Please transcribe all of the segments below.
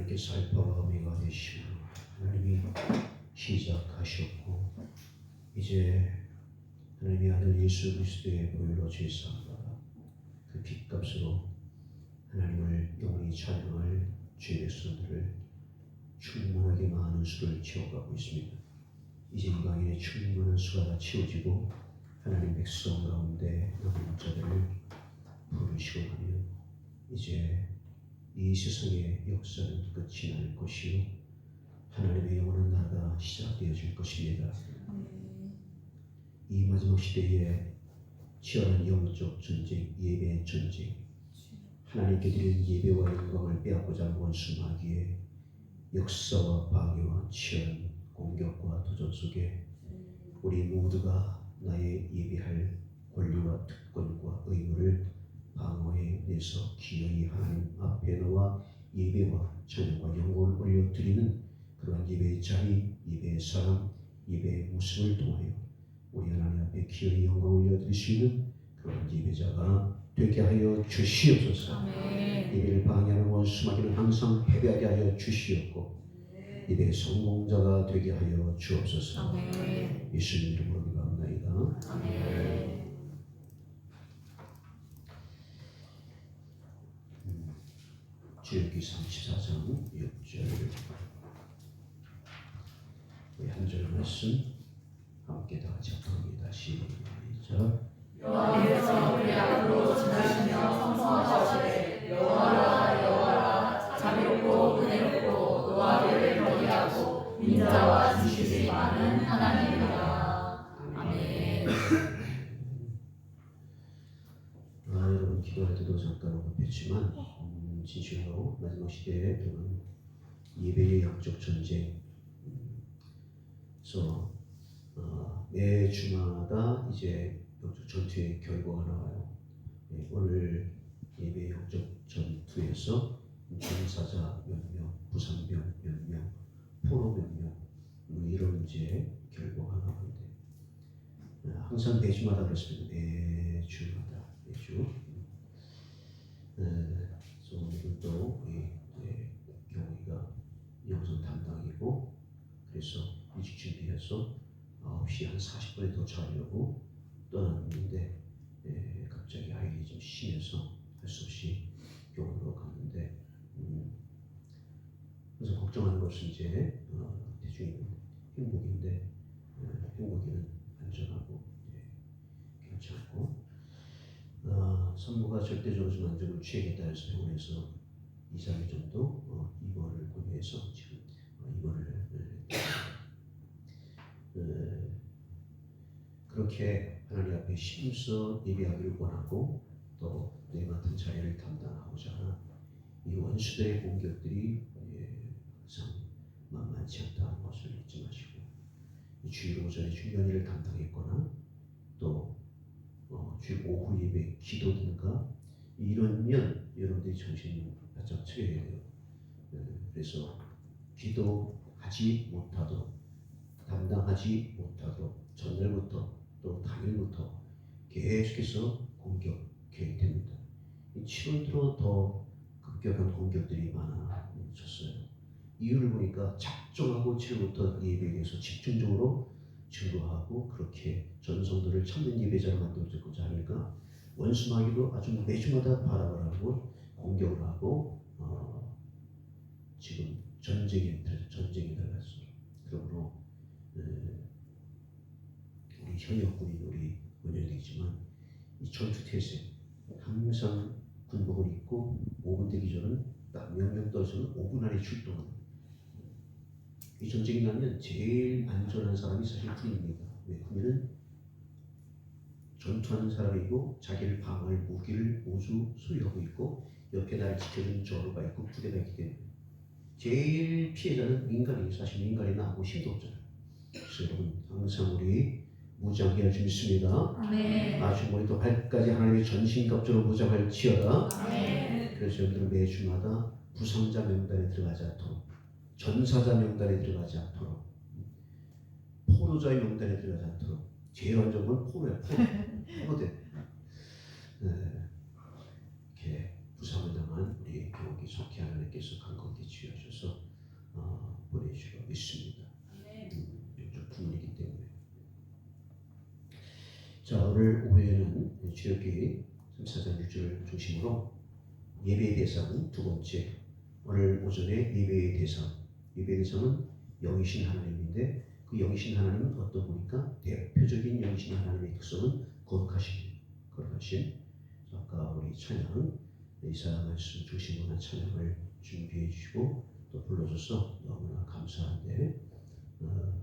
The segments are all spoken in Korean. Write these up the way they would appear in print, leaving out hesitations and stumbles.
하나님께서 알파와 오메가 되시고 하나님이 시작하셨고 이제 하나님의 아들 예수 그리스도의 보혈로 죄사함과 그 핏값으로 하나님을 영원히 찬양할 죄의 백성들을 충만하게 많은 수를 채워가고 있습니다. 이제 이 강인의 충만한 수가 다 채워지고 하나님 백성 가운데 남은 자들을 부르시고 나면 이제 이 세상의 역사는 끝이 날 것이요 하나님의 영원한 나라가 시작되어질 것입니다. 이 마지막 시대에 치열한 영적 전쟁, 예배의 전쟁, 하나님께 드리는 예배와 영광을 빼앗고자 하는 원수 마귀의 역사와 방해와 치열한 공격과 도전 속에 우리 모두가 나의 예배할 권리와 특권과 의무를 방어해 내서 기어이 하나님 앞에 나와 예배와 찬양과 영광을 올려드리는 그러한 예배의 자리, 예배의 사람, 예배의 모습을 통하여 우리 하나님 앞에 기어이 영광을 올려드릴 수 있는 그러한 예배자가 되게 하여 주시옵소서. 아멘. 예배를 방해하는 원수 마귀는 항상 패배하게 하여 주시옵고 예배의 성공자가 되게 하여 주옵소서. 아멘. 예수님 이름으로 기도합나이다. 아멘. 출애굽기 34장 6절 우리 한 절 말씀 함께 다 같이 합독합니다. 시작. 여호와께서 우리 앞으로 지나시며 성성하시되 여호와라 자비롭고 은혜롭고 노하기를 더디하고 인자와 지식이 많은 하나님이라. 아멘. 여러분 기도할 때도 잠깐 언급했지만 진실로 마지막 시대에 그런 예배의 영적 전쟁 그래서 매 주마다 이제 영적 전투의 결과가 나와요. 오늘 예배 영적 전투에서 전사자 몇 명, 부상병 몇 명, 포로 몇 명, 이런 이제 결과가 나오는데 항상 매주마다 그렇습니다. 매주. 그래서 오늘은 또 경호이가 영상 담당이고 그래서 일찍 준비해서 9시 한 40분에 도착하려고 떠났는데 갑자기 아이들이 좀 심해서 할 수 없이 병원으로 갔는데 그래서 걱정하는 것은 이제 대중이 행복인데 행복이는 안전하고 괜찮고 산모가 절대적으로 좀 안정을 취하겠다 해서 병원에서 2, 3일 정도 입원을 권유해서 지금 입원을 그렇게 하나님 앞에 힘써 예배하기를 원하고 또 내 맡은 자리를 담당하고자 하는 이 원수들의 공격들이 항상 만만치 않다는 것을 잊지 마시고 이 주일 오전에 중요한 일을 담당했거나 또 주일 오후 예배 기도 등가 이러면 여러분들이 정신이 바짝 차려야 돼요. 그래서 기도하지 못하도록 담당하지 못하도록 전날부터 또 당일부터 계속해서 공격해야 됩니다. 7월 들어 더 급격한 공격들이 많아졌어요. 이유를 보니까 작정하고 7월부터 예배에 대해서 집중적으로 증거하고 그렇게 전성도를 참된 예배자로 만들어주고자 하니까 원수 마귀도 아주 매주마다 바라보라 하고 공격을 하고 지금 전쟁에 들어갔어요. 그러므로 우리 현역군인 우리 원년이지만 이 전투 태세 항상 군복을 입고 5분 되기 전은 딱 명령 떨어져서 5분 안에 출동하는 이 전쟁이 나면 제일 안전한 사람이 사실 군인입니다. 왜? 군인은 전투하는 사람이고 자기를 방어할 무기를 모두 소유하고 있고 옆에 나를 지켜주는 저로가 있고 부대가 있기 때문에 제일 피해자는 민간이에요. 사실 민간이 나하고 힘도 없잖아요. 그래서 여러분 항상 우리 무장해야 믿습니다. 아멘. 아주 머리부터 발까지 하나님의 전신갑주로 무장할지어다. 아멘. 그래서 여러분들은 매주마다 부상자 명단에 들어가지 않도록 전사자 명단에 들어가지 않도록 포로자의 명단에 들어가지 않도록 제일 완전 건 포로야. 포로대. 이렇게 부상을 당한 우리 교우기 속히 하나님께서 간곡히 취하셔서 보내주시고 있습니다. 영적 부문이기 때문에. 자, 오늘 오후에는 주역기 3, 4장 6절을 중심으로 예배의 대상 두 번째, 오늘 오전에 예배의 대상은 영이신 하나님인데 그 영이신 하나님은 어떤 분입니까? 대표적인 영이신 하나님의 특성은 거룩하신. 아까 우리 찬양 이사야 말씀 중심으로 한 찬양을 준비해 주시고 또 불러줘서 너무나 감사한데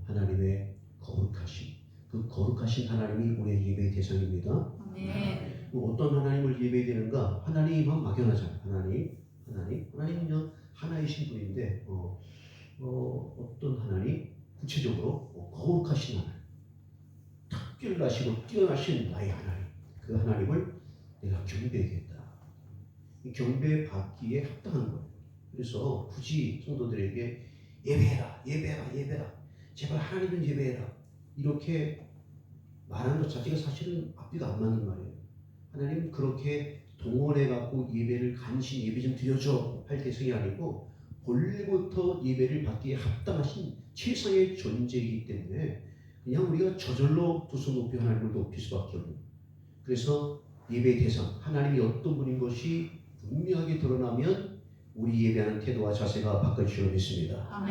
하나님의 거룩하신, 그 거룩하신 하나님이 우리의 예배의 대상입니다. 어떤 하나님을 예배되는가? 하나님은 막연하잖아요. 하나님은요 하나이신 분인데 어떤 하나님? 구체적으로 거룩하신 하나님, 특별하시고 뛰어나신 나의 하나님, 그 하나님을 내가 경배하겠다. 이 경배받기에 합당한 거예요. 그래서 굳이 성도들에게 예배해라, 제발 하나님을 예배해라, 이렇게 말하는 것 자체가 사실은 앞뒤가 안 맞는 말이에요. 하나님은 그렇게 동원해갖고 예배를 간신히 예배 좀 드려줘 할 대상이 아니고 본래부터 예배를 받기에 합당하신 최상의 존재이기 때문에 그냥 우리가 저절로 두 손 높이 하나님을 높일 수밖에 없는. 그래서 예배의 대상, 하나님이 어떤 분인 것이 분명하게 드러나면 우리 예배하는 태도와 자세가 바꿔주시려 믿습니다.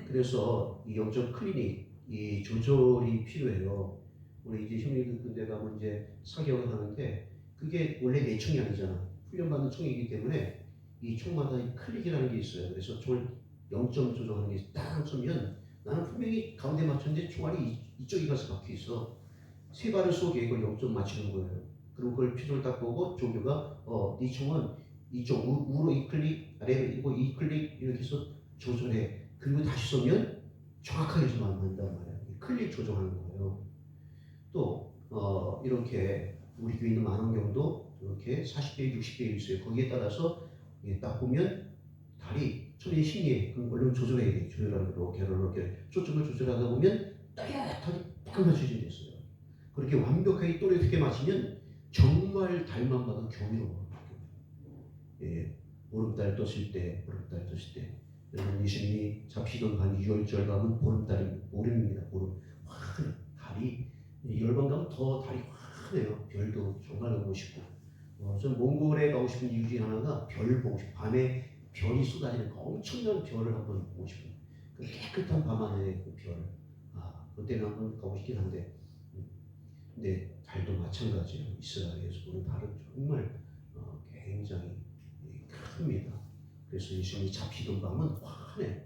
그래서 이 영적 클리닉, 이 조절이 필요해요. 우리 이제 형님들 군대 가면 이제 사격을 하는데 그게 원래 내 총이 아니잖아. 훈련받는 총이기 때문에 이 총마다 클릭이라는 게 있어요. 그래서 총을 0점 조정하는 게 딱 쏘면 나는 분명히 가운데 맞췄는데 총알이 이쪽에 가서 박혀 있어. 세 발을 쏘게 이걸 0점 맞추는 거예요. 그리고 그걸 표정을 딱 보고 조교가 네 총은 이쪽 우로 이 클릭, 아래로 이거 이 클릭 이렇게 해서 조절해. 그리고 다시 쏘면 정확하게 좀 맞는단 말이야. 클릭 조정하는 거예요. 또 이렇게 우리 교회 있는 만원경도 이렇게 40대, 60대 있어요. 거기에 따라서 딱 보면 다리 처음에 신기해. 그럼 얼른 조절해야 돼. 조절하는 거 이렇게 초점을 조절하다 보면 따뜻하게 딱 맞춰지게 됐어요. 그렇게 완벽하게 또렷하게 맞추면 정말 달만 봐도 경이로워. 보름달 떴을 때 여러분 예수님이 잡히던 한 6월절 가면 보름입니다. 보름 환해. 달이 열방 가면 더 달이 환해요. 별도 정말 너무 멋있고 전 몽골에 가고 싶은 이유 중에 하나가 별 보고 싶어. 밤에 별이 쏟아지는 그 엄청난 별을 한번 보고 싶어요. 그 깨끗한 밤하늘의 그 별. 그때는 한번 가고 싶긴 한데 근데 달도 마찬가지예요. 이스라엘에서 보는 달은 정말 굉장히 큽니다. 그래서 예수님이 잡히던 밤은 환해.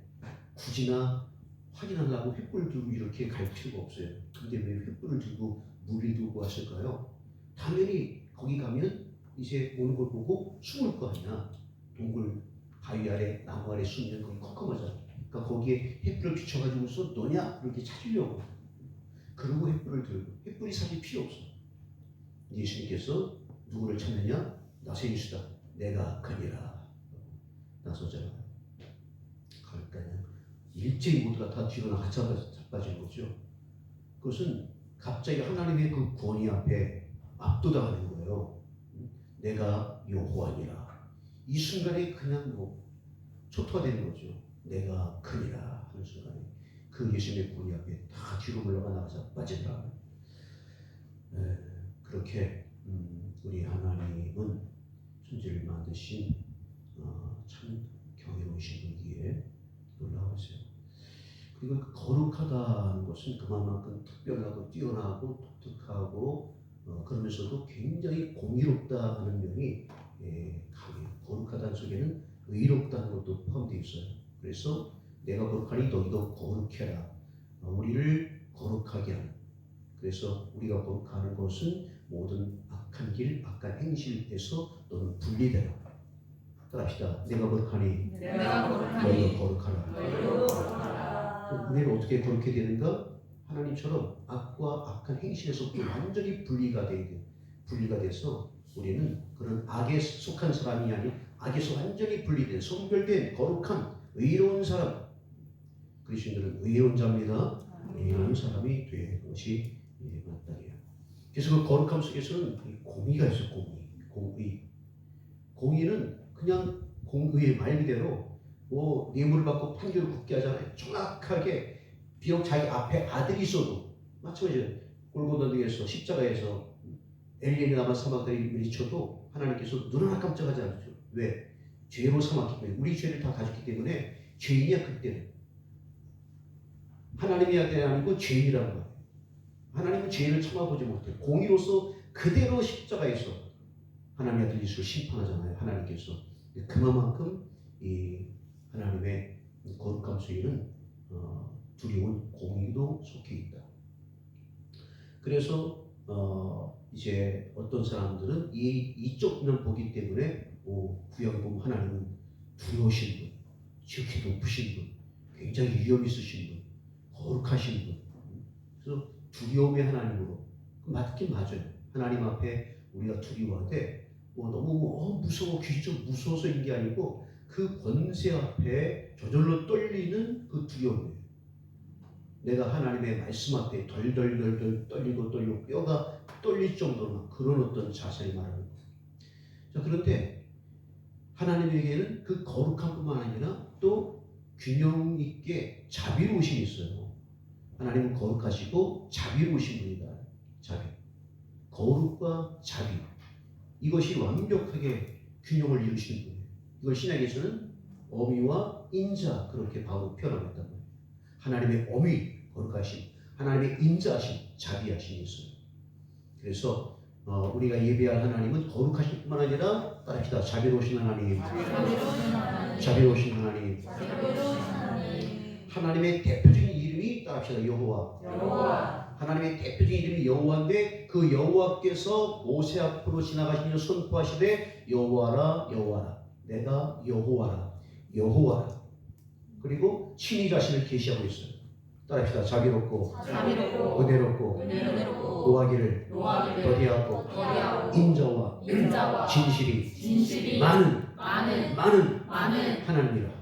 굳이나 확인하려고 횃불 들고 이렇게 갈 필요가 없어요. 근데 왜 횃불을 들고 물을 들고 왔을까요? 당연히 거기 가면 이제 오는 걸 보고 숨을 거 아니야. 동굴 바위 아래 나무 아래 숨으면 거기 컴컴하잖아. 그러니까 거기에 횃불을 비춰가지고서 너냐 이렇게 찾으려고. 그리고 횃불을 들고. 횃불이 사실 필요 없어. 예수님께서 누구를 찾느냐? 나세 예수다. 내가 그니라. 나서잖아요. 그러니까 일제히 모두가 다 뒤로 나가 자빠지는 거죠. 그것은 갑자기 하나님의 그 권위 앞에 압도당하는 거예요. 내가 여호와니라. 이 순간에 그냥 초토화되는 거죠. 내가 그니라 하는 순간에 그 예수님의 권위 앞에 다 뒤로 물러가 나가서 빠진다. 그렇게 우리 하나님은 천지를 만드신 참 경이로우신 분이기에 놀라우세요. 그리고 그 거룩하다는 것은 그만큼 특별하고 뛰어나고 독특하고 그러면서도 굉장히 공의롭다 하는 면이 강해요. 거룩하다는 속에는 의롭다는 것도 포함되어 있어요. 그래서 내가 거룩하니 너희도 거룩해라. 우리를 거룩하게 하는. 그래서 우리가 거룩하는 것은 모든 악한 길, 악한 행실에서 너는 분리되라. 따라합시다. 내가 거룩하니 너희도 거룩하라. 우리는 어떻게 거룩해 되는가? 하나님처럼 악과 악한 행실에서 완전히 분리가 돼서 우리는 그런 악에 속한 사람이 아닌 악에서 완전히 분리된 성별된 거룩한 의로운 사람. 그리스도인들은 의로운 자입니다. 의로운 사람이 되는 것이 마땅해요. 그래서 그 거룩함 속에서는 공의가 있어요. 공의. 공의는 그냥 공의의 말 그대로 뭐 뇌물을 받고 판결을 굳게 하잖아요. 정확하게 비록 자기 앞에 아들이 있어도 마찬가지로 골고다 등에서 십자가에서 엘리엘이 남아 사막들이 밀쳐도 하나님께서 눈 하나 깜짝하지 않죠. 왜? 죄로 삼았기 때문에 우리 죄를 다 가졌기 때문에 죄인이야 그때는. 하나님이 아니고 죄인이라는 거예요. 하나님은 죄인을 참아보지 못해 공의로서 그대로 십자가에서 하나님의 아들 예수를 심판하잖아요. 하나님께서 그만큼 이 하나님의 거룩함 속에는 두려운 공의도 속해 있다. 그래서 이제 어떤 사람들은 이쪽 면 보기 때문에 구약에 보면 하나님은 두려우신 분, 지극히 높으신 분, 굉장히 위험 있으신 분, 거룩하신 분. 그래서 두려움의 하나님으로 맞긴 맞아요. 하나님 앞에 우리가 두려워하되 너무 무서워 귀신 무서워서인 게 아니고 그 권세 앞에 저절로 떨리는 그 두려움이에요. 내가 하나님의 말씀 앞에 덜덜덜덜 떨리고 뼈가 떨릴 정도로 그런 어떤 자세를 말하는 거예요. 자, 그런데 하나님에게는 그 거룩함뿐만 아니라 또 균형 있게 자비로우심이 있어요. 하나님은 거룩하시고 자비로우신 분이다. 자비, 거룩과 자비, 이것이 완벽하게 균형을 이루시는 분이에요. 이걸 신약에서는 어미와 인자 그렇게 바로 표현하고 있단 말이에요. 하나님의 어미 거룩하심, 하나님의 인자하심, 자비하심이 있어요. 그래서 우리가 예배할 하나님은 거룩하실 뿐만 아니라 따라합시다. 자비로우신 하나님, 자비로우신 하나님, 하나님의 대표적인 이름이 따라합시다. 여호와. 하나님의 대표적인 이름이 여호와인데 그 여호와께서 모세 앞으로 지나가시며 선포하시되 여호와라 여호와라, 내가 여호와라 여호와라. 그리고 친히 자신을 계시하고 있어요. 따라합시다. 자비롭고 은혜롭고 노하기를 더디하고 인자와 진실이 많은 하나님이라.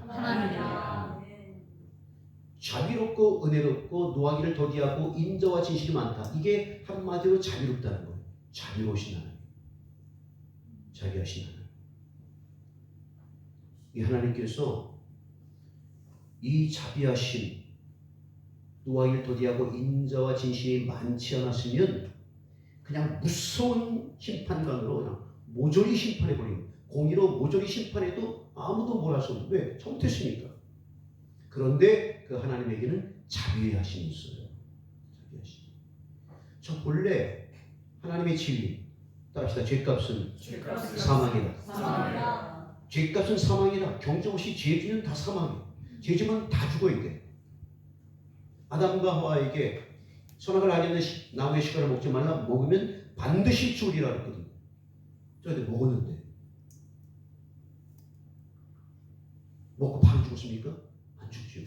자비롭고 은혜롭고 노하기를 더디하고 인자와 진실이 많다. 이게 한마디로 자비롭다는 거예요. 자비로우신 하나님, 자비하신 하나님. 이 하나님께서 이 자비하신 노하기를 더디하고 인자와 진실이 많지 않았으면 그냥 무서운 심판관으로 그냥 모조리 심판해버리는, 공의로 모조리 심판해도 아무도 뭘 할 수 없는. 왜? 잘못했으니까. 그런데 그 하나님에게는 자비하심이 있어요. 자비하심. 저 본래 하나님의 진리, 따라합시다. 죄값은 사망이다. 죄값은 사망이다. 경쟁 없이 죄지면 다 사망이에요. 죄지면 다 죽어야 돼. 아담과 하와에게 선악을 알게 된 나무의 실과를 먹지 말라, 먹으면 반드시 죽으리라 그랬거든요. 저희들 먹었는데 먹고 바로 죽었습니까? 안 죽죠.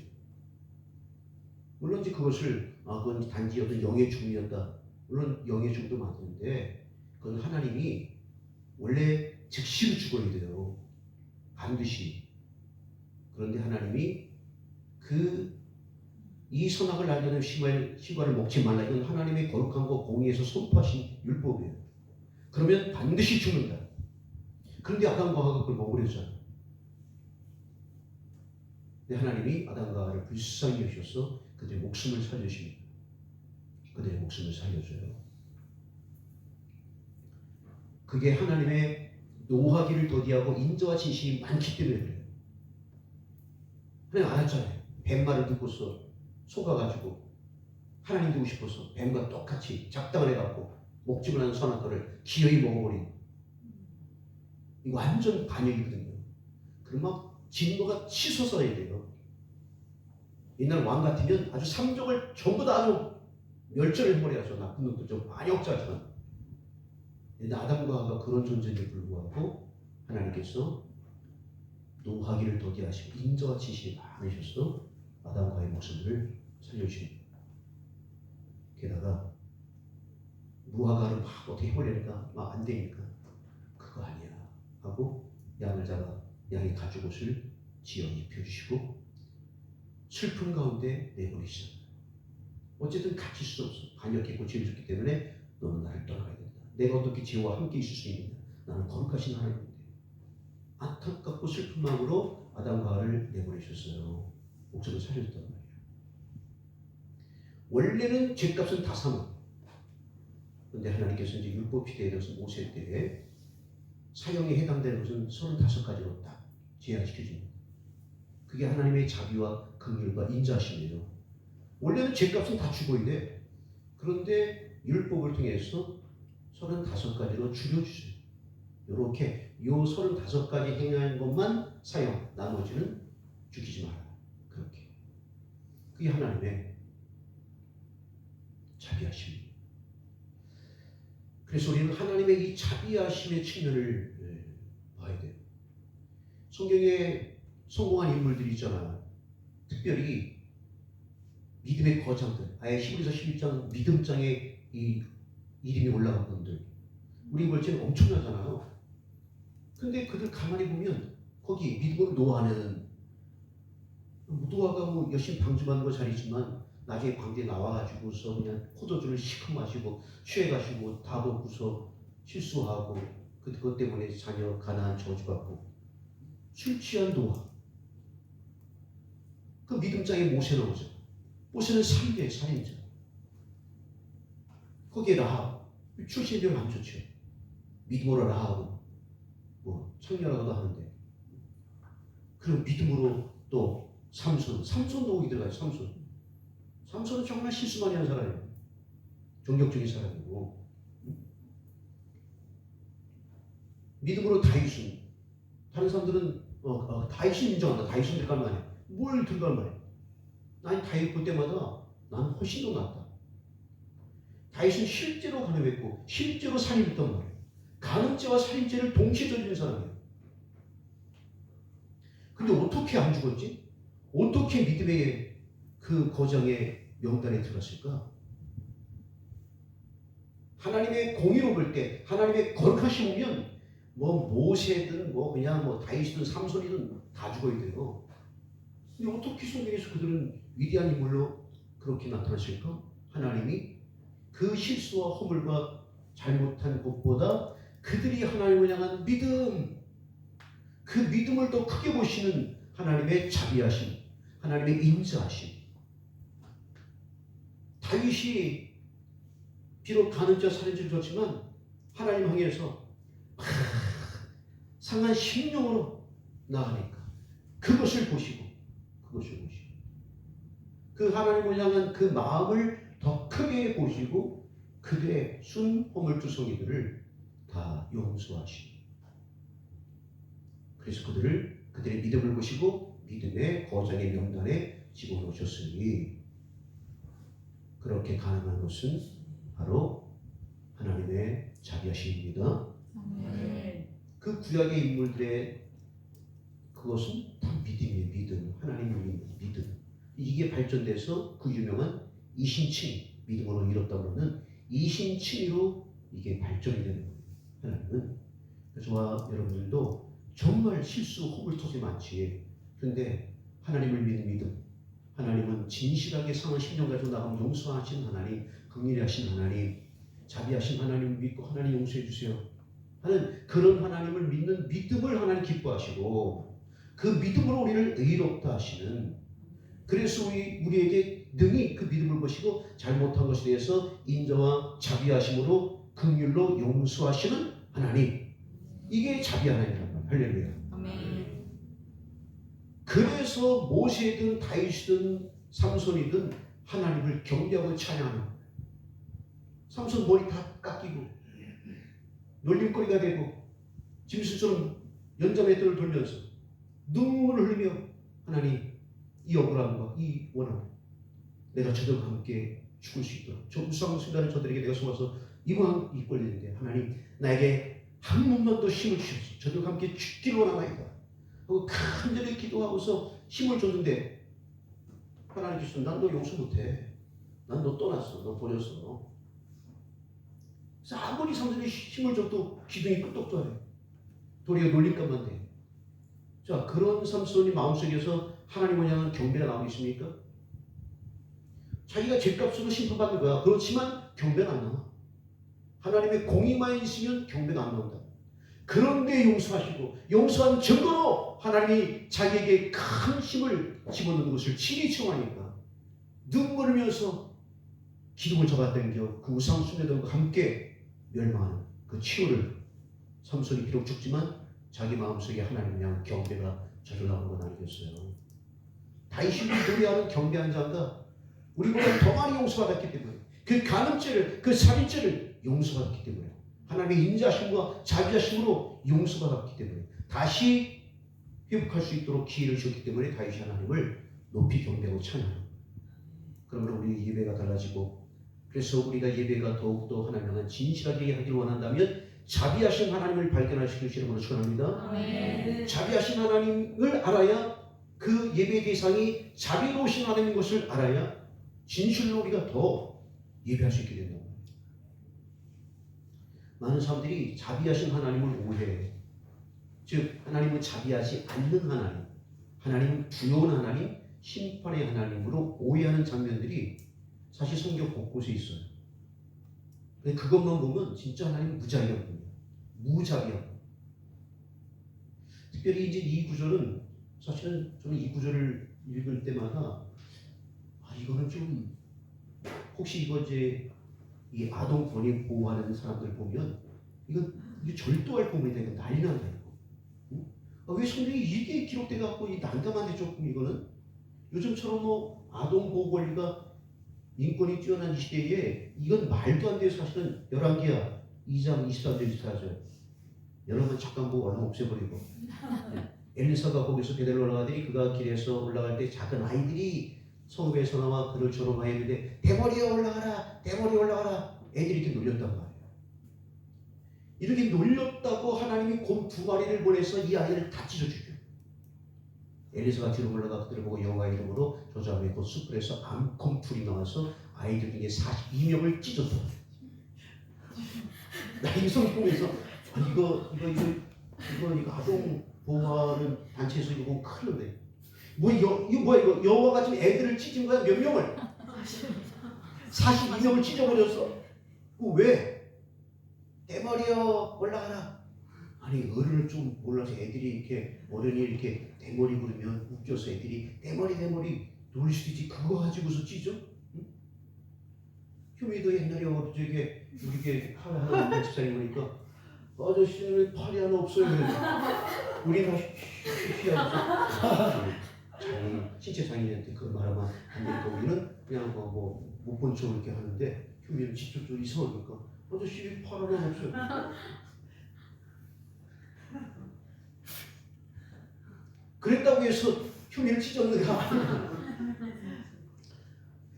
물론 이제 그것을 그건 단지 어떤 영의 죽음이었다. 물론 영의 죽음도 맞는데 그건 하나님이 원래 즉시로 죽어야 돼요. 반드시. 그런데 하나님이 이 선악을 알게 된 실과를 먹지 말라. 이건 하나님의 거룩함과 공의에서 선포하신 율법이에요. 그러면 반드시 죽는다. 그런데 아담과 하와가 그걸 먹으려잖아요. 근데 하나님이 아담과 하와를 불쌍히 여기셔서 그들의 목숨을 살려주십니다. 그들의 목숨을 살려줘요. 그게 하나님의 노하기를 더디하고 인자와 진실이 많기 때문에 그래요. 하나님 알았잖아요. 뱀말을 듣고서 속아가지고 하나님 되고 싶어서 뱀과 똑같이 작당을 해갖고 먹지 못하는 선한 거를 기어이 먹어버린, 이거 완전 반역이거든요. 그럼 막 진노가 치솟아야 돼요. 옛날 왕 같으면 아주 삼족을 전부 다 아주 멸절을 해버려야죠. 나쁜 놈도 좀 많이 억자지만. 근데 아담과 하와가 그런 존재인데 불구하고 하나님께서 노하기를 더디하시고 인자와 진실이 많으셔서 아담과 하와의 목숨을 살려주십니다. 게다가 무화과를 막 어떻게 해보려니까 막 안 되니까 그거 아니야 하고 양을 잡아 양의 가죽옷을 지어 입혀주시고 슬픔 가운데 내버리시잖아요. 어쨌든 갇힐 수 없어. 반역했고 죄를 졌기 때문에 너는 나를 떠나가야 된다. 내가 어떻게 죄와 함께 있을 수 있느냐. 나는 거룩하신 하나님인데. 안타깝고 슬픈 마음으로 아담과 하와를 내보내셨어요. 목숨을 살려줬단 말이에요. 원래는 죗값은 다 사면, 그런데 하나님께서 이제 율법 시대에 들어서 모세 때에 사형에 해당되는 것은 35가지로 딱 제한시켜줍니다. 그게 하나님의 자비와 긍휼과 인자하심이에요. 원래는 죗값은 다 죽어야 돼. 그런데 율법을 통해서 35가지로 줄여주세요. 이렇게 요 35가지 행한 것만 사형, 나머지는 죽이지 마라. 그렇게. 그게 하나님의 자비하심이에요. 그래서 우리는 하나님의 이 자비하심의 측면을 봐야 돼요. 성경에 성공한 인물들이 있잖아요. 특별히 믿음의 거장들, 아예 히브리서 11장 믿음장에 이 이름이 올라간 분들, 우리 볼 때는 엄청나잖아요. 근데 그들 가만히 보면 거기 믿음으로 노아는 노아가 뭐 열심히 방주하는 거 잘이지만 나중에 광대에 나와가지고서 그냥 포도주를 시큼 마시고 취해가지고 다 먹고서 실수하고 그것 때문에 자녀 가난한 저주받고 술 취한 노아. 그 믿음장에 모세 나오죠. 모세는 살인자. 거기에 라합 출신이 안 좋죠. 믿음으로 라합은 뭐 청년하고도 하는데, 그리고 믿음으로 또 삼손도 거기 들어가요. 삼손은 정말 실수 많이 한 사람이에요. 종격적인 사람이고, 믿음으로 다윗은, 다른 사람들은 다윗은 인정한다. 다윗은 들어갈 만해. 뭘 들어갈 만해? 난 다윗 볼 때마다 난 훨씬 더 낫다. 다윗은 실제로 간음했고 실제로 살인했단 말이에요. 간음죄와 살인죄를 동시에 저지른 사람이에요. 근데 어떻게 안 죽었지? 어떻게 믿음의 그 거장의 명단에 들어갔을까? 하나님의 공의로 볼 때, 하나님의 거룩하심 보면 뭐 모세든 뭐 그냥 뭐 다윗이든 삼손이든 다 죽어야 돼요. 근데 어떻게 성경에서 그들은 위대한 인물로 그렇게 나타났을까? 하나님이 그 실수와 허물과 잘못한 것보다 그들이 하나님을 향한 믿음, 그 믿음을 더 크게 보시는 하나님의 자비하심, 하나님의 인자하심. 다윗이 비록 간음죄 살인죄를 졌지만 하나님 향해서 상한 심령으로 나가니까 그것을 보시고 그 하나님을 향한 그 마음을 더 크게 보시고 그들의 순 허물투성이들을 다 용서하시고, 그래서 그들의 믿음을 보시고 믿음의 거장의 명단에 집어넣으셨으니, 그렇게 가능한 것은 바로 하나님의 자비하심입니다. 그 구약의 인물들의 그것은 다 믿음이에요. 믿음. 하나님의 믿음. 이게 발전돼서 그 유명한 이신칭, 믿음으로 이뤘다면은 이신칭으로 이게 발전이 되는 거예요. 하나님은. 그래서 저와 여러분들도 정말 실수, 허물터지 많지. 그런데 하나님을 믿는 믿음, 하나님은 진실하게 상한 심령 가지고 나가면 용서하신 하나님, 긍휼하신 하나님, 자비하신 하나님을 믿고 하나님 용서해 주세요 하는 그런 하나님을 믿는 믿음을 하나님 기뻐하시고, 그 믿음으로 우리를 의롭다 하시는, 그래서 우리에게 능히 그 믿음을 보시고 잘못한 것에 대해서 인자와 자비하심으로 긍휼로 용서하시는 하나님, 이게 자비 하나님이란 말이에요. 할렐루야. 아멘. 그래서 모세든 다윗이든 삼손이든 하나님을 경배하고 찬양하는, 삼손 머리 다 깎이고 놀림거리가 되고 짐승처럼 연자맷돌을 돌면서 눈물을 흘리며 하나님, 이 억울함과 이 원함, 내가 저들과 함께 죽을 수 있도록 저 무수한 순간을 저들에게 내가 속아서 이왕 이 꼴리는데 하나님, 나에게 한 번만 더 힘을 주시옵소서. 저들과 함께 죽기를 원하나이다 하고 간절히 기도하고서 힘을 줬는데 하나님 주시면 난 너 용서 못해. 난 너 떠났어. 너 버렸어. 그래서 아무리 삼손이 힘을 줘도 기둥이 끄떡도 해. 도리어 놀림감만 돼. 자, 그런 삼손이 마음속에서 하나님을 향한 경배가 나오고 있습니까? 자기가 죗값으로 심판받는 거야. 그렇지만 경배가 안 나와. 하나님의 공의만 있으면 경배가 안 나온다. 그런데 용서하시고 용서한 증거로 하나님이 자기에게 큰 힘을 집어넣는 것을 친히 체험하니까 눈물을 흘리면서 기둥을 잡아당겨 그 우상 숭배들과 함께 멸망하는 그 치유를 삼손이 비록 죽지만 자기 마음속에 하나님을 향한 경배가 저절로 나오는 건 아니겠어요. 다윗이 노래하는 경배한 자가 우리보다 더 많이 용서받았기 때문에 그 간음죄를 그 살인죄를 용서받았기 때문에 하나님의 인자심과 자비하심으로 용서받았기 때문에 다시 회복할 수 있도록 기회를 주셨기 때문에 다윗이 하나님을 높이 경배하고 찬양합니다. 그러면 우리 예배가 달라지고 그래서 우리가 예배가 더욱더 하나님과 진실하게 하기를 원한다면 자비하신 하나님을 발견하시길 주님으로 축원합니다. 아멘. 자비하신 하나님을 알아야 그 예배 대상이 자비로우신 하나님인 것을 알아야 진실로 우리가 더 예배할 수 있게 된다고. 많은 사람들이 자비하신 하나님을 오해해. 즉 하나님은 자비하지 않는 하나님, 하나님은 두려운 하나님, 심판의 하나님으로 오해하는 장면들이 사실 성경 곳곳에 있어요. 그것만 보면 진짜 하나님은 무자비한 분이에요. 무자비한 분. 특별히 이제 이 구절은 사실은 저는 이 구절을 읽을 때마다 이거는 좀 혹시 이거 이제 이 아동 권익 보호하는 사람들 보면 이게 절도할 부분이다. 이거 난리 난다 이거. 응? 왜 성경이 이게 기록돼 갖고 이 난감한데 조금 이거는 요즘처럼 뭐 아동 보호 권리가 인권이 뛰어난 이 시대에 이건 말도 안 돼요. 사실은 11기야 2장 23절 24절 여러분 잠깐 보고 얼른 없애버리고 엘리사가 거기서 베델로 올라가더니 그가 길에서 올라갈 때 작은 아이들이 성읍에서 나와 그를 조롱하여 이르되 대머리에 올라가라 대머리에 올라가라. 애들이 이렇게 놀렸단 말이에요. 이렇게 놀렸다고 하나님이 곰 2마리를 보내서 이 아이를 다 찢어 죽여. 엘리사가 뒤로 올라가 그들을 보고 여호와 이름으로 저주하며 곧 숯불에서 암컷 둘이 나와서 아이들 중에 42명을 찢었다. 나 이 성경 보면서 이거 아동 보호하는 단체에서 이거 큰일 났네. 이거 뭐야 이거 여호와가 지금 애들을 찢은 거야. 몇 명을? 42명을 찢어버렸어. 왜? 대머리여 올라가라. 아니 어른을 좀 몰라서 애들이 이렇게 어른이 이렇게 대머리 부르면 웃겨서 애들이 대머리 놀릴 수도 있지. 그거 가지고서 찢어? 응? 휴미도 옛날에 저게 우리 하나 집사님 보니까 아저씨는 팔이 하나 없어요. 우리 다 쉬쉬하면서 신체 장애인한테 그걸 말하면 안 되니까 우리는 그냥 못 본 척 이렇게 하는데 휴미는 직접 좀 이상하니까 아저씨 팔 하나 없어요. 그랬다고 해서 휴미를 찢었는가?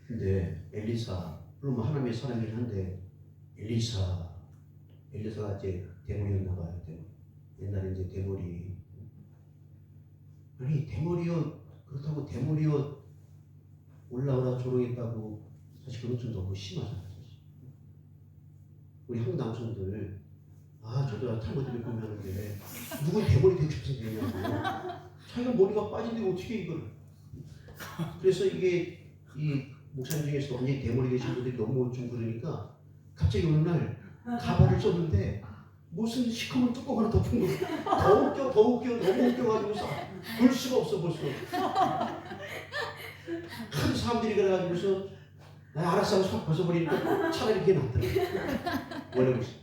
근데 엘리사 물론 하나님의 사람이긴 한데 엘리사가 이제 대머리였나 봐요. 옛날에 이제 대머리 아니 대머리여 그렇다고 대머리여 올라오라 조롱했다고 사실 그건 좀 너무 심하잖아요. 사실. 우리 한국 남성들 저도 탈모들이 꾸미는데 누군 대머리 되고 싶어서 되냐고. 자기가 머리가 빠진데 어떻게 이걸. 그래서 이게 이 목사님 중에서 완전히 대머리 되신 분들이 너무 좀 그러니까 갑자기 어느 날 가발을 썼는데 무슨 시커먼 뚜껑 하나 덮은 거. 더 웃겨 너무 웃겨가지고서 볼 수가 없어 벌써. 큰 사람들이 그래가지고서 알았어 하고 싹 벗어버리니까 차라리 그게 낫더라. 원래 무슨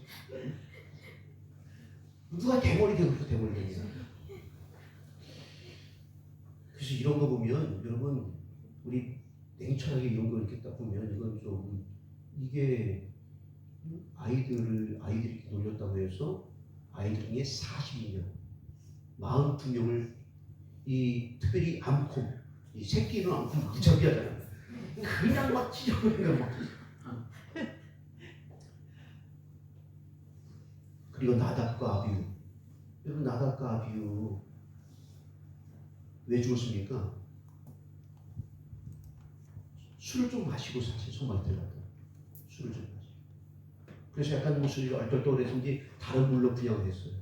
누가 대머리 되고 싶어 대머리 되냐. 그래서 이런 거 보면 여러분 우리 냉철하게 이런 거 이렇게 딱 보면 이건 좀 이게 아이들이 이렇게 놀렸다고 해서 아이들 중에 42명 42명을 이 특별히 암컷 이 새끼는 암컷 무자비하잖아요. 그냥 막 찢어버리는 거. 그리고 나답과 아비후. 여러분 나답과 아비후 왜 죽었습니까? 술을 좀 마시고 사실 손발 들어갔다. 술을 좀 마시고. 그래서 약간 목소리가 얼떨떨해서인지 다른 물로 분양을 했어요.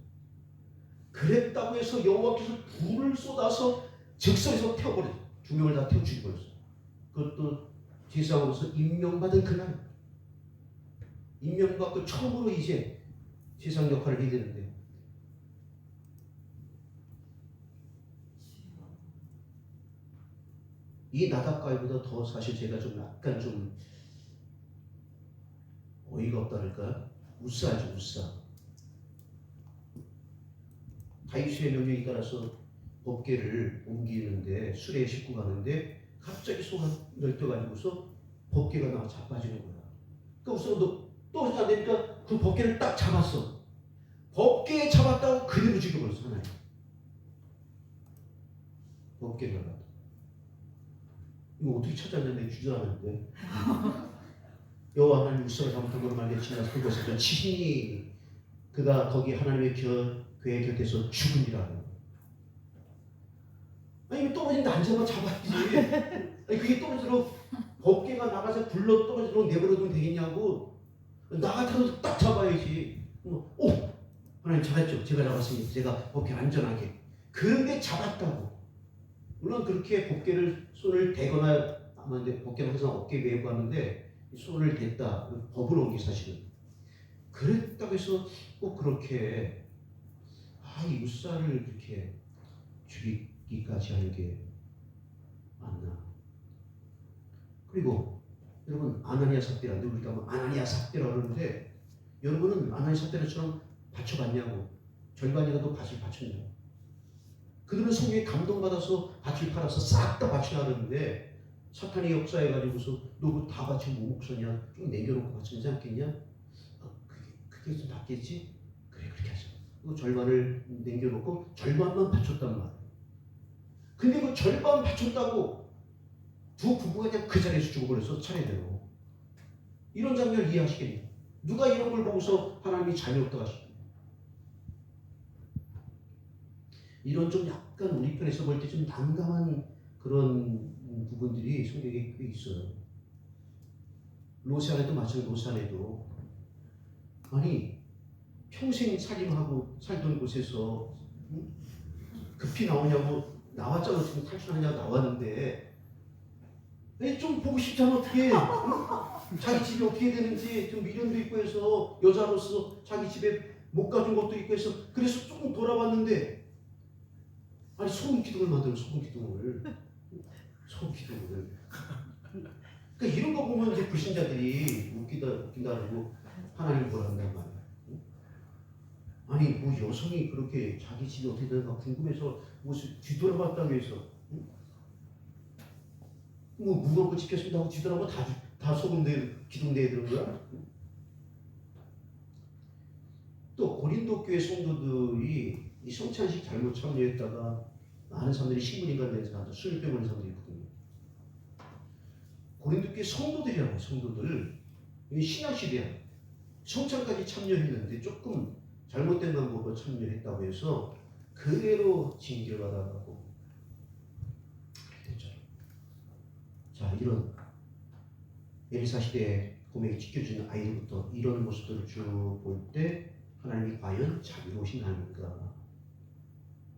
그랬다고 해서 여호와께서 불을 쏟아서 즉석에서 태워버렸어요. 2명을 다 태워 죽여버렸어요. 그것도 제사장으로서 임명받은 그날 임명받고 처음으로 이제 제사장 역할을 해야 되는데 이 나답가이보다 더 사실 제가 좀 약간 좀 어이가 없다랄까? 우싸죠, 우싸. 다윗의 명령에 따라서 법궤를 옮기는데 수레에 싣고 가는데 갑자기 소가 넓혀가지고서 법궤가 나와 자빠지는 거야. 그러니까 우선 또 안 되니까 그 법궤를 딱 잡았어. 법궤에 잡았다고 그대로 죽여버렸어 하나님. 법궤를 갖다. 이거 어떻게 찾았는데 주저하는데. 여호와 하나님 우스가 잘못한 걸로 말미암아 그것을 친히 그가 거기 하나님의 교회 곁에서 죽으리라. 아니 떨어진다 안 잡아야지. 아니 그게 떨어지도록 법궤가 나가서 굴러 떨어지도록 내버려두면 되겠냐고. 나 같아도 딱 잡아야지. 오 하나님 잘했죠. 제가 잡았으니 제가 법궤 안전하게. 그런데 잡았다고. 물론 그렇게 법궤를 손을 대거나 하는데 법궤는 항상 어깨에 메고 하는데 손을 댔다. 법으로 온 게 사실은. 그랬다고 해서 꼭 그렇게 이 우사를 그렇게 죽이기까지 하는 게 맞나. 그리고 여러분 아나니아 삽비라 우리가 뭐 아나니아 삽비라 그러는데 여러분은 아나니아 삽비라처럼 바쳐봤냐고. 절반이라도 밭을 바쳤냐고. 그들은 성경에 감동받아서 밭을 팔아서 싹 다 바치라 그러는데 사탄이 역사해가지고서 너 그거 다 바치면 뭐 목소냐 좀 남겨놓고 바치지 않겠냐? 그게 좀 낫겠지? 그래 그렇게 하자. 그 절반을 남겨놓고 절반만 바쳤단 말이야. 근데 그 절반 바쳤다고 두 부부가 그냥 그 자리에서 죽어버려서 차례대로. 이런 장면을 이해하시겠냐? 누가 이런 걸 보고서 하나님이 자유롭다 하시냐? 이런 좀 약간 우리 편에서 볼 때 좀 난감한 그런 부분들이 성경에 꽤 있어요. 롯의 아내도 마찬가지로 롯의 아내도 아니 평생 살림하고 살던 곳에서 급히 나오냐고 나왔잖아. 지금 탈출하냐고 나왔는데 좀 보고 싶잖아. 어떻게 자기 집이 어떻게 되는지 좀 미련도 있고 해서 여자로서 자기 집에 못 가준 것도 있고 해서 그래서 조금 돌아봤는데 아니 소금 기둥을 만들어. 소금 기둥을 그러니까 이런 거 보면 이제 불신자들이 웃긴다고 하나님 뭐라 한단 말이야. 아니 뭐 여성이 그렇게 자기 집이 어떻게 되는가 궁금해서 무슨 뒤돌아봤다고 해서 뭐 무거운 거 지켰습니다 하고 뒤돌아보면 다 소금 기둥 내에 들은 거야. 또 고린도 교회 성도들이 이 성찬식 잘못 참여했다가 많은 사람들이 식물인간 된 사람들, 술병 걸린 사람들이 있거든요. 고린도 교회 성도들이라고 성도들. 이게 신약시대야. 성찬까지 참여했는데 조금 잘못된 방법으로 참여했다고 해서 그대로 징계를 받아가고 그렇게 됐죠. 자, 이런 엘리사 시대에 고백이 지켜주는 아이들부터 이런 모습들을 쭉 볼 때 하나님이 과연 자비로우신 하나님인가?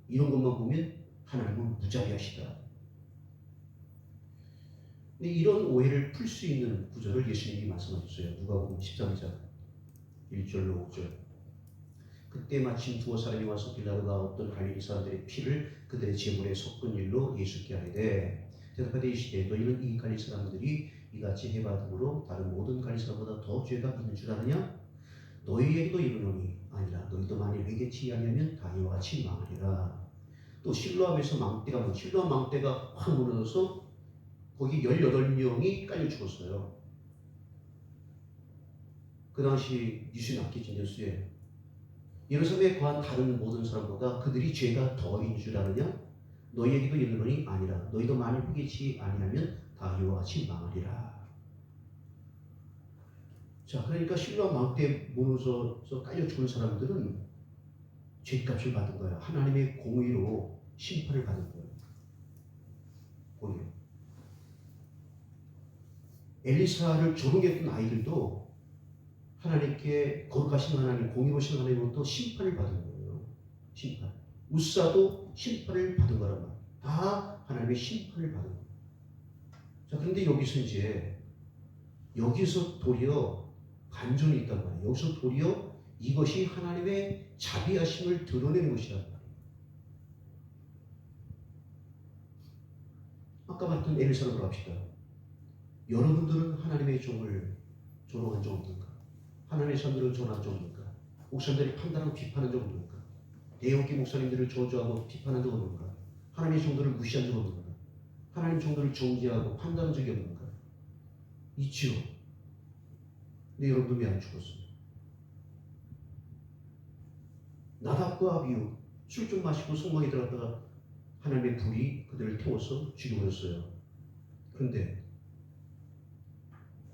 이런 것만 보면 하나님은 무자비하시다. 근데 이런 오해를 풀 수 있는 구절을 예수님이 말씀하셨어요. 누가복음 13장 1절로 5절. 그때 마침 두어 사람이 와서 빌라도가 어떤 갈릴리 사람들의 피를 그들의 제물에 섞은 일로 예수께 아뢰되 대답하되 이르시되 너희는 이 갈릴리 사람들이 이같이 해받음으로 다른 모든 갈릴리 사람보다 더 죄가 있는 줄 아느냐? 너희에게도 이르노니 아니라 너희도 만일 회개치 아니하면 다 이와 같이 망하리라. 또 실로암에서 실로암 망대가 확 무너져서 거기 18명이 깔려 죽었어요. 그 당시 유신 악기 진정수에 예루살렘에 거한 다른 모든 사람보다 그들이 죄가 더인 줄 아느냐? 너희에게도 이르노니 아니라 너희도 만일 회개치 아니하면 다 이와 같이 망하리라. 자, 그러니까 실로암 망대에 무너져서 깔려 죽은 사람들은 죄값을 받은 거예요. 하나님의 공의로 심판을 받은 거예요. 공의로. 엘리사를 조롱했던 아이들도 하나님께 거룩하신 하나님, 공의로우신 하나님으로부터 심판을 받은 거예요. 심판. 우사도 심판을 받은 거란 말이에요. 다 하나님의 심판을 받은 거예요. 자, 그런데 여기서 도리어 반전이 있단 말이에요. 여기서 도리어 이것이 하나님의 자비하심을 드러내는 것이란 말이에요. 아까 봤던 엘리사로 돌아갑시다. 여러분들은 하나님의 종을 조롱한 적 없는가? 하나님의 사람들을 조롱한 적 없는가? 목사님들이 판단하고 비판한 적 없는가? 대형기 목사님들을 저주하고 비판한 적 없는가? 하나님의 종들을 무시한 적 없는가? 하나님 종들을 정죄하고 판단한 적이 없는가? 있지요. 근데 여러분들 왜 안 죽었어요? 나답과 아비후 술 좀 마시고 성막에 들어갔다가 하나님의 불이 그들을 태워서 죽여버렸어요. 그런데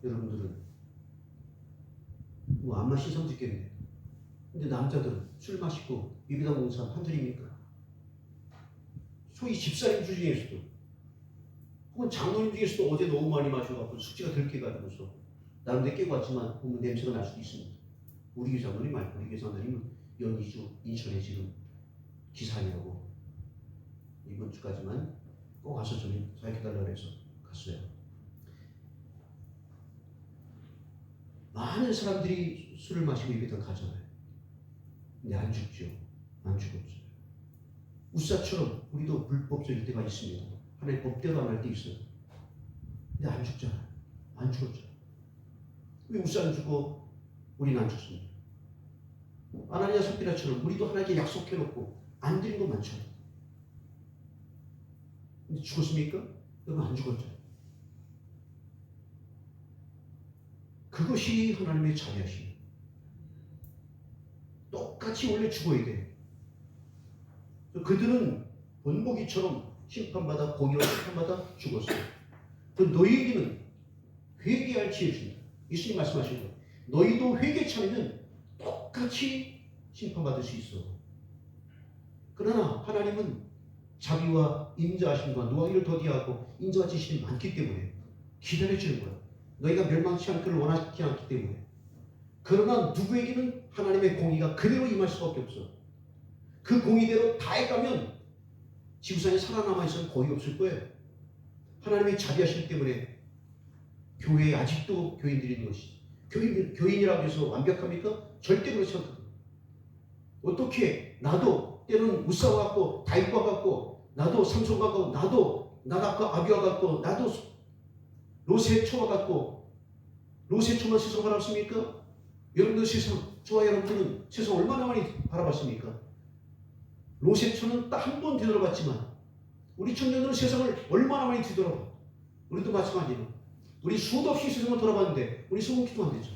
여러분들은 뭐 안 마신 사람 있겠네. 근데 남자들은 술 마시고 예배당 온 사람 한둘입니까? 소위 집사님 중에서도 혹은 장로님 중에서도 어제 너무 많이 마셔갖고 숙취가 들깨가지고서 나름대로 깨고 왔지만 보면 냄새가 날 수도 있습니다. 우리 교회 장로님 말고 우리 교회 장로님은 연이주 인천에 지금 기사냐고 이번 주까지만 꼭 와서 좀 사역해달라고 해서 갔어요. 많은 사람들이 술을 마시고 예배당 가잖아요. 근데 안 죽죠. 안 죽었죠. 우사처럼 우리도 불법적일 때가 있습니다. 하나님 법대로 안 할 때 있어요. 근데 안 죽잖아요. 안 죽었죠. 왜 우사는 죽고 우리는 안 죽습니다. 아나니아 삽비라처럼 우리도 하나님께 약속해놓고 안 드린 거 많죠. 근데 죽었습니까? 여러분 안 죽었죠. 그것이 하나님의 자비하심. 똑같이 원래 죽어야 돼. 그들은 본보기처럼 심판받아 공의로 심판받아 죽었어요. 그 너희에게는 회개할 지혜를 준다. 예수님 말씀하신 거. 너희도 회개 차리면 똑같이 심판받을 수 있어. 그러나 하나님은 자비와 인자하심과 노하기를 더디하고 인자와 지식이 많기 때문에 기다려주는 거야. 너희가 멸망치 않기를 원하지 않기 때문에. 그러나 누구에게는 하나님의 공의가 그대로 임할 수밖에 없어. 그 공의대로 다 해가면 지구상에 살아남아 있어는 거의 없을 거예요. 하나님의 자비하심 때문에 교회에 아직도 교인들이 있는 것이지. 교인이라고 해서 완벽합니까? 절대 그렇지 않거든요. 어떻게 나도 때로는 무사와 같고 다윗과 같고 나도 삼손과 같고 나도 나답과 아비와 같고 나도 로세초와 같고 로세초만 세상 바라봤습니까? 여러분들 세상, 저와 여러분들은 세상 얼마나 많이 바라봤습니까? 로세초는 딱 한 번 뒤돌아봤지만 우리 청년들은 세상을 얼마나 많이 뒤돌아봐. 우리도 마찬가지로 우리 수도 없이 세상을 돌아봤는데 우리 소금기도 안 되죠.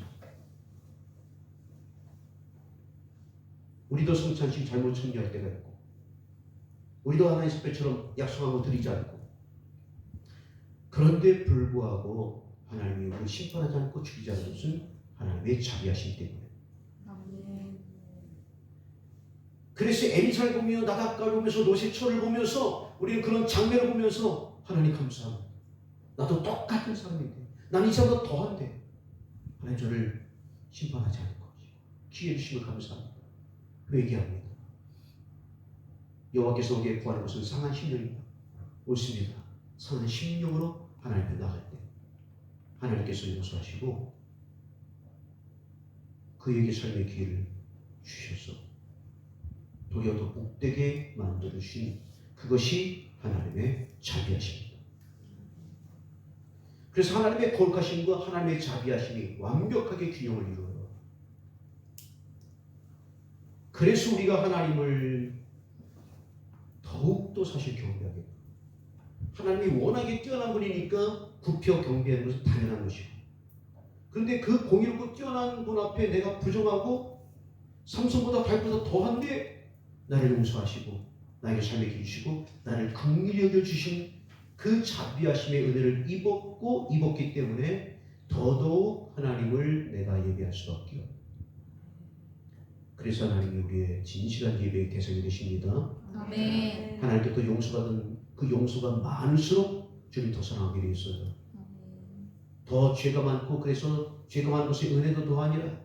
우리도 성찬식 잘못 청리할 때가 있고 우리도 하나의 섭배처럼 약속하고 드리지 않고 그런데 불구하고 하나님이 우리를 심판하지 않고 죽이지 않는 것은 하나님의 자비하심 때문에. 그래서 엘리사를 보며 나답가를 보면서 노세초를 보면서 우리는 그런 장면을 보면서 하나님 감사합니다. 나도 똑같은 사람인데 나는 이 사람보다 더한데 하나님 저를 심판하지 않을 것이고 기회 주심을 감사합니다. 회개합니다. 여호와께서 우리의 구하는 것은 상한 심령입니다. 옳습니다. 상한 심령으로 하나님 앞에 나갈 때 하나님께서 용서하시고 그에게 삶의 기회를 주셔서 도리어 더 복되게 만들어주신 그것이 하나님의 자비하심입니다. 그래서 하나님의 거룩하심과 하나님의 자비하심이 완벽하게 균형을 이루어요. 그래서 우리가 하나님을 더욱더 사실 경배하게 돼요. 하나님이 워낙에 뛰어난 분이니까 굽혀 경배하는 것은 당연한 것이고 그런데 그 공의롭고 뛰어난 분 앞에 내가 부정하고 삼손보다 다윗보다 더한데 나를 용서하시고 나에게 삶을 주시고 나를 긍휼히 여겨주신 그 자비하심의 은혜를 입었기 때문에 더더욱 하나님을 내가 예배할 수밖에 없어요. 그래서 하나님이 우리의 진실한 예배의 대상이 되십니다. 아멘. 하나님께서 용서받은 그 용서가 많을수록 주님 더 사랑하게 되어 있어요. 더 죄가 많고 그래서 죄가 많은 것의 은혜도 더하니라.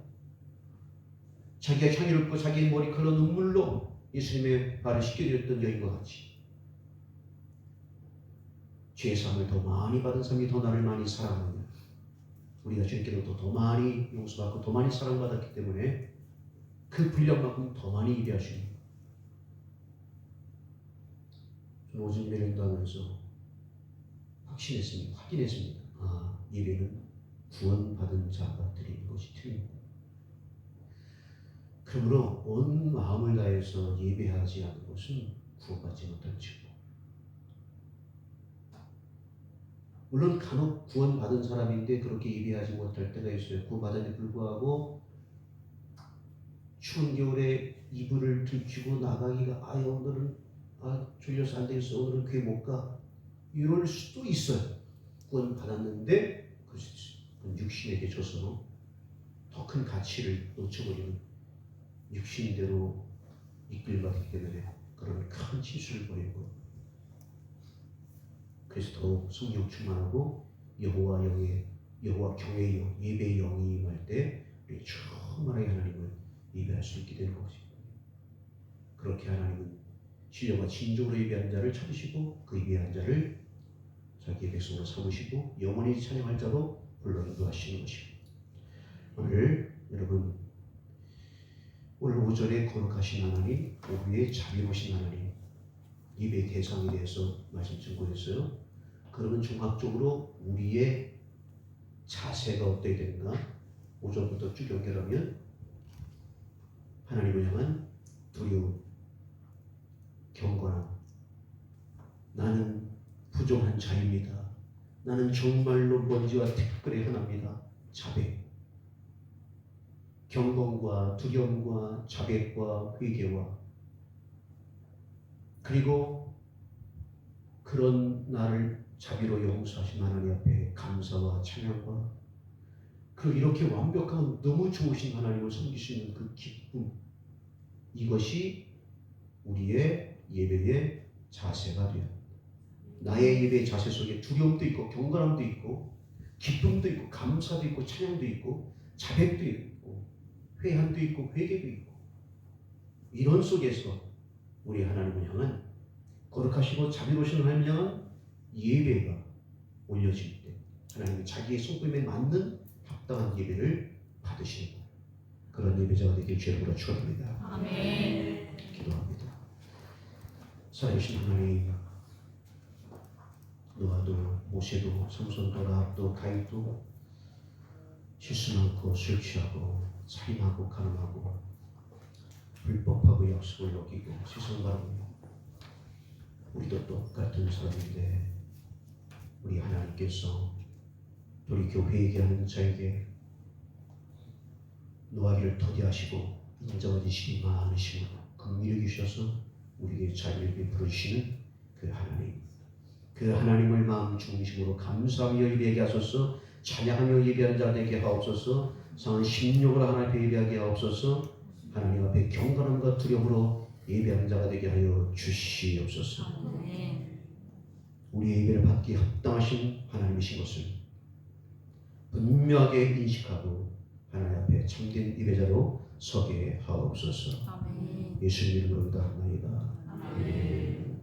자기가 향유롭고 자기의 머리칼로 눈물로 예수님의 발을 씻겨드렸던 여인과 같이 죄사함을 더 많이 받은 사람이 더 나를 많이 사랑하느냐. 우리가 주님께로부터 더 많이 용서받고 더 많이 사랑받았기 때문에 그 분량만큼 더 많이 예배하십니다. 저는 오전 예배를 인도하면서 확신했습니다. 확인했습니다. 아, 예배는 구원받은 자가 드리는 것이 틀립니다. 그러므로 온 마음을 다해서 예배하지 않는 것은 구원받지 못한 증거. 물론 간혹 구원받은 사람인데 그렇게 예배하지 못할 때가 있어요. 구원받았는데 불구하고 추운 겨울에 이불을 들키고 나가기가 오늘은 졸려서 안 되겠어. 오늘은 교회 못 가. 이럴 수도 있어요. 구원받았는데 그럴 수도 있어요. 육신에게 져서 더 큰 가치를 놓쳐버리는 육신대로 이끌받기 때문에 그런 큰 실수를 벌이고 그래서 더욱 성령 충만하고 여호와 경외의 영, 예배의 영이 임할 때 우리 충만하게 하나님을 예배할 수 있게 되는 것입니다. 그렇게 하나님은 신령과 진정으로 예배한 자를 찾으시고 그 예배한 자를 자기의 백성으로 삼으시고 영원히 찬양할 자로 불러 인도하시는 것입니다. 오늘 오전에 거룩하신 하나님, 오후에 자비로우신 하나님, 예배의 대상에 대해서 말씀 증거했어요. 그러면 종합적으로 우리의 자세가 어떻게 되는가? 오전부터 쭉 연결하면 하나님을 향한 두려움, 경건함, 나는 부족한 자입니다. 나는 정말로 먼지와 티끌에 흔합니다. 자백, 경건과 두려움과 자백과 회개와 그리고 그런 나를 자비로 용서하신 하나님 앞에 감사와 찬양과 그리고 이렇게 완벽한 너무 좋으신 하나님을 섬길 수 있는 그 기쁨, 이것이 우리의 예배의 자세가 되어 나의 예배의 자세 속에 두려움도 있고 경건함도 있고 기쁨도 있고 감사도 있고 찬양도 있고 자백도 있고 회한도 있고 회개도 있고 이런 속에서 우리 하나님을 향한 거룩하시고 자비로우신 하나님을 향한 예배가 올려질 때 하나님이 자기의 성품에 맞는 합당한 예배를 받으시는 거예요. 그런 예배자가 되길 주님으로 축원합니다. 아멘. 기도합니다. 살아계신 하나님, 노아도 모세도 삼손도 라합도 다윗도 실수 많고 술 취하고 살인하고 가늠하고 불법하고 약속을 어기고 세상 바라보고 우리도 똑같은 사람인데 우리 하나님께서 돌이켜 회개하는 자에게 노하기를 더디하시고 인정하시기 많으시고 긍휼히 주셔서 우리에게 자비를 베풀어 주시는 그 하나님, 그 하나님을 마음 중심으로 감사하며 예배하게 하소서. 찬양하며 예배하는 자 되게 하옵소서. 상한 심령으로 하나님 앞에 예배하게 하옵소서. 하나님 앞에 경건함과 두려움으로 예배하는 자가 되게 하여 주시옵소서. 우리의 예배를 받기 합당하신 하나님이신 것을 분명하게 인식하고 하나님 앞에 참된 예배자로 서게 하옵소서. 예수님 이름으로 기도합나이다. 아멘.